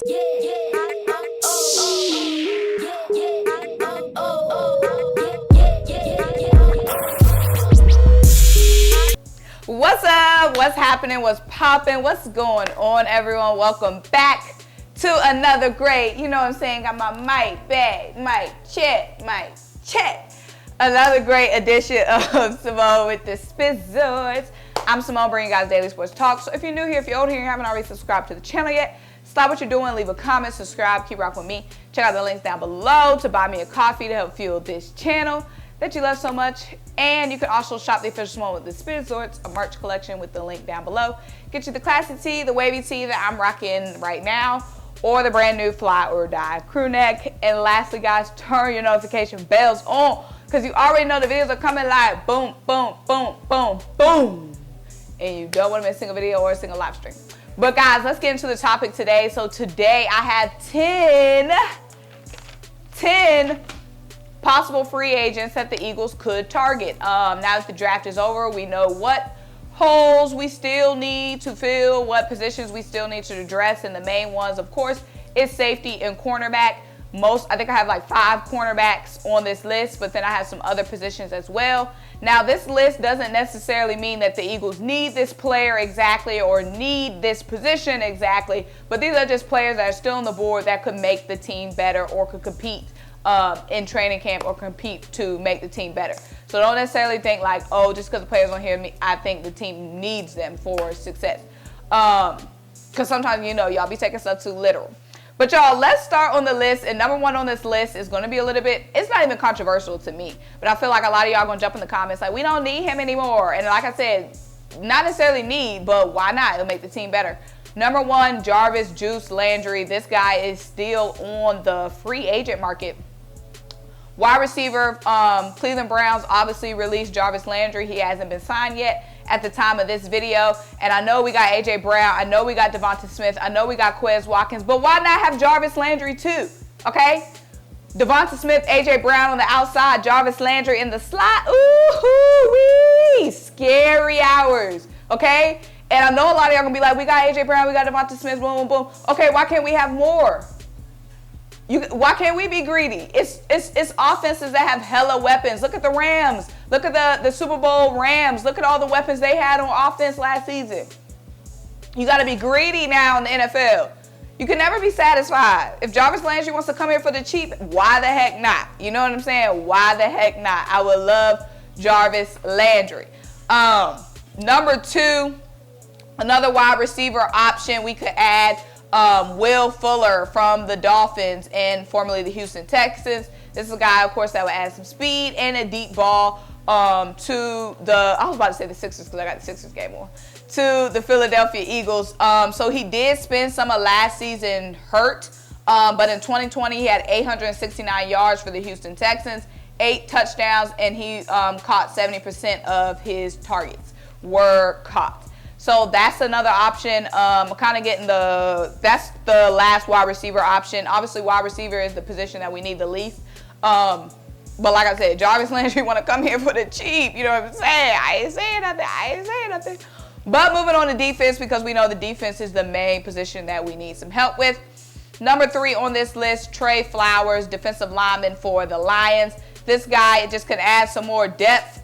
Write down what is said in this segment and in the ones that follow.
What's up? What's happening? What's popping? What's going on, everyone? Welcome back to another great, you know what I'm saying, got my mic back, mic check. Another great edition of Symone with the Sports. I'm Symone, bringing you guys daily sports talk. So if you're new here, if you're old here and you haven't already subscribed to the channel yet, stop what you're doing, leave a comment, subscribe, keep rocking with me. Check out the links down below to buy me a coffee to help fuel this channel that you love so much. And you can also shop the official Symone with the Sports, a merch collection with the link down below. Get you the classic tee, the wavy tee that I'm rocking right now, or the brand new fly or die crew neck. And lastly, guys, turn your notification bells on, because you already know the videos are coming live. Boom, boom, boom, boom, boom. And you don't want to miss a single video or a single live stream. But guys, let's get into the topic today. So today I have 10 possible free agents that the Eagles could target. Now that the draft is over, we know what holes we still need to fill, what positions we still need to address, and the main ones, of course, is safety and cornerback. I think I have like 5 cornerbacks on this list, but then I have some other positions as well. Now, this list doesn't necessarily mean that the Eagles need this player exactly or need this position exactly, but these are just players that are still on the board that could make the team better or could compete in training camp or compete to make the team better. So don't necessarily think like, oh, just because the players on here, I think the team needs them for success. Because sometimes, you know, y'all be taking stuff too literal. But y'all, let's start on the list. And number 1 on this list is going to be a little bit, it's not even controversial to me, but I feel like a lot of y'all going to jump in the comments like, we don't need him anymore. And like I said, not necessarily need, but why not? It'll make the team better. Number 1, Jarvis Juice Landry. This guy is still on the free agent market. Wide receiver, Cleveland Browns obviously released Jarvis Landry. He hasn't been signed yet at the time of this video. And I know we got A.J. Brown. I know we got DEVONTA Smith. I know we got Quez Watkins. But why not have Jarvis Landry too? Okay? DEVONTA Smith, A.J. Brown on the outside, Jarvis Landry in the slot. Ooh-hoo-wee! Scary hours. Okay? And I know a lot of y'all going to be like, we got A.J. Brown, we got DEVONTA Smith, boom, boom, boom. Okay, why can't we have more? Why can't we be greedy? It's offenses that have hella weapons. Look at the Rams. Look at the Super Bowl Rams. Look at all the weapons they had on offense last season. You got to be greedy now in the NFL. You can never be satisfied. If Jarvis Landry wants to come here for the cheap, why the heck not? You know what I'm saying? Why the heck not? I would love Jarvis Landry. Number 2, another wide receiver option we could add. Will Fuller from the Dolphins and formerly the Houston Texans. This is a guy, of course, that would add some speed and a deep ball to the, I was about to say the Sixers because I got the Sixers game on, to the Philadelphia Eagles. So he did spend some of last season hurt, but in 2020 he had 869 yards for the Houston Texans, 8 touchdowns, and he caught 70% of his targets were caught. So that's another option. Kind of getting that's the last wide receiver option. Obviously, wide receiver is the position that we need the least. But like I said, Jarvis Landry want to come here for the cheap. You know what I'm saying? I ain't saying nothing. But moving on to defense, because we know the defense is the main position that we need some help with. Number 3 on this list, Trey Flowers, defensive lineman for the Lions. This guy just can add some more depth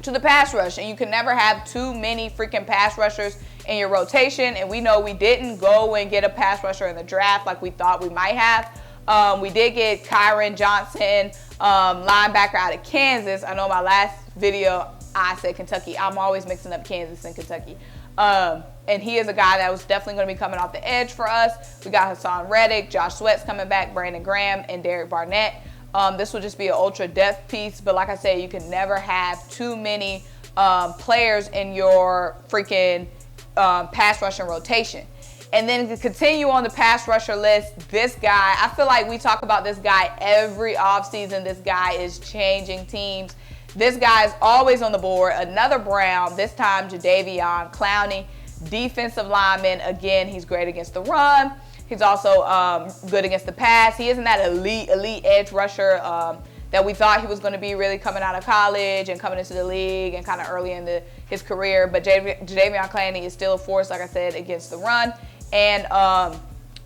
to the pass rush, and you can never have too many freaking pass rushers in your rotation, and we know we didn't go and get a pass rusher in the draft like we thought we might have. We did get KYRON Johnson, linebacker out of Kansas. I know my last video I said Kentucky. I'm always mixing up Kansas and Kentucky. And he is a guy that was definitely going to be coming off the edge for us. We got HAASAN, REDDICK, Josh Sweat's coming back, Brandon Graham, and Derek Barnett. This will just be an ultra depth piece, but like I said, you can never have too many players in your freaking pass rushing rotation. And then to continue on the pass rusher list, this guy, I feel like we talk about this guy every offseason. This guy is changing teams. This guy is always on the board. Another Brown, this time Jadeveon Clowney, defensive lineman. Again, he's great against the run. He's also good against the pass. He isn't that elite edge rusher that we thought he was going to be really coming out of college and coming into the league and kind of early in his career. But Jadeveon Clowney is still a force, like I said, against the run. And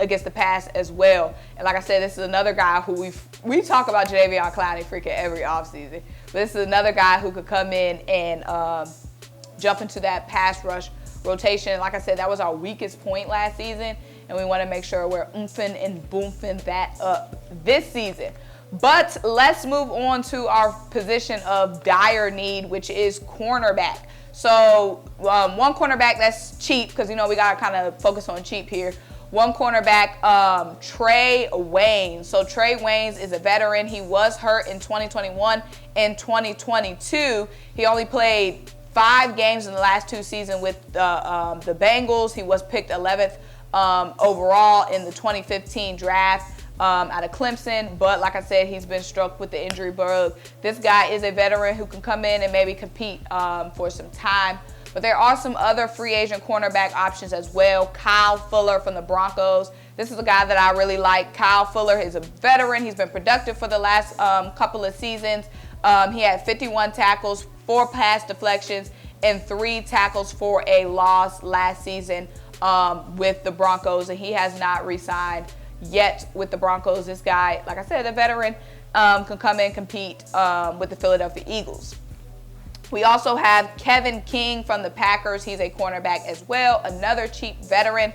against the pass as well. And like I said, this is another guy who we talk about Jadeveon Clowney freaking every offseason. But this is another guy who could come in and jump into that pass rush rotation. Like I said, that was our weakest point last season, and we want to make sure we're oomphin' and boomfing that up this season. But let's move on to our position of dire need, which is cornerback. So one cornerback that's cheap, because, you know, we got to kind of focus on cheap here. One cornerback, Trae Waynes. So Trae Waynes is a veteran. He was hurt in 2021 and 2022. He only played 5 games in the last 2 seasons with the Bengals. He was picked 11th overall in the 2015 draft. Out of Clemson, but like I said, he's been struck with the injury bug. This guy is a veteran who can come in and maybe compete for some time. But there are some other free agent cornerback options as well. Kyle Fuller from the Broncos. This is a guy that I really like. Kyle Fuller is a veteran. He's been productive for the last couple of seasons. He had 51 tackles, 4 pass deflections, and 3 tackles for a loss last season with the Broncos, and he has not re-signed yet with the Broncos. This guy, like I said, a veteran, can come in and compete with the Philadelphia Eagles. We also have Kevin King from the Packers. He's a cornerback as well, another cheap veteran.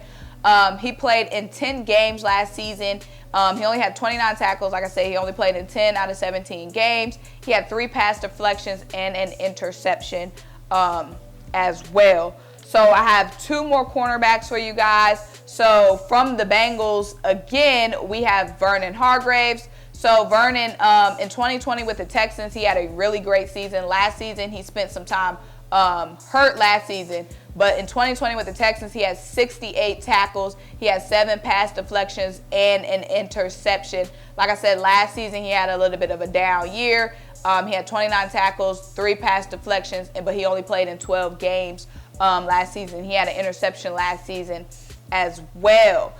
He played in 10 games last season. He only had 29 tackles. Like I said, he only played in 10 out of 17 games. He had 3 pass deflections and an interception as well. So I have 2 more cornerbacks for you guys. So from the Bengals, again, we have Vernon Hargreaves. So Vernon, in 2020 with the Texans, he had a really great season. Last season, he spent some time hurt last season. But in 2020 with the Texans, he had 68 tackles. He had 7 pass deflections and an interception. Like I said, last season, he had a little bit of a down year. He had 29 tackles, 3 pass deflections, but he only played in 12 games last season. He had an interception last season as well.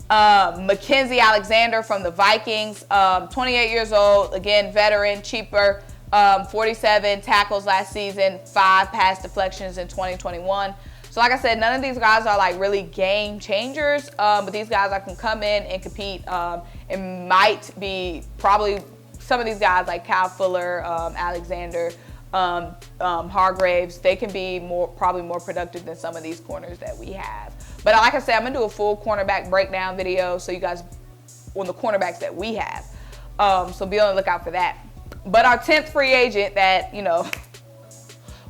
Mackenzie Alexander from the Vikings, 28 years old, again, veteran, cheaper, 47 tackles last season, 5 pass deflections in 2021. So like I said, none of these guys are like really game changers, but these guys can come in and compete and might be probably some of these guys like Kyle Fuller, Alexander, Hargreaves, they can be probably more productive than some of these corners that we have. But like I said, I'm gonna do a full cornerback breakdown video so you guys on the cornerbacks that we have. So be on the lookout for that. But our 10th free agent that, you know,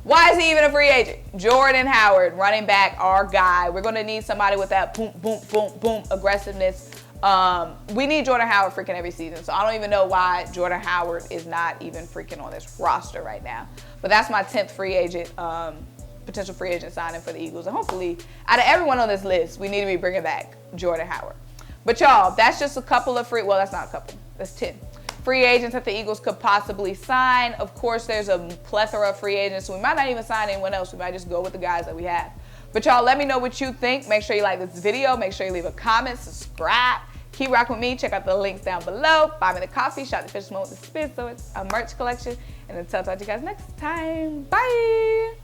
why is he even a free agent? Jordan Howard, running back, our guy. We're gonna need somebody with that boom, boom, boom, boom aggressiveness. We need Jordan Howard freaking every season, so I don't even know why Jordan Howard is not even freaking on this roster right now. But that's my 10th free agent, potential free agent signing for the Eagles. And hopefully, out of everyone on this list, we need to be bringing back Jordan Howard. But y'all, that's just a couple of well, that's not a couple, that's 10 free agents that the Eagles could possibly sign. Of course, there's a plethora of free agents, so we might not even sign anyone else. We might just go with the guys that we have. But y'all, let me know what you think. Make sure you like this video. Make sure you leave a comment, subscribe. Keep rocking with me. Check out the links down below. Buy me the coffee. Shop the Fish Smoke with the Spit. So it's a merch collection. And until I talk to you guys next time. Bye.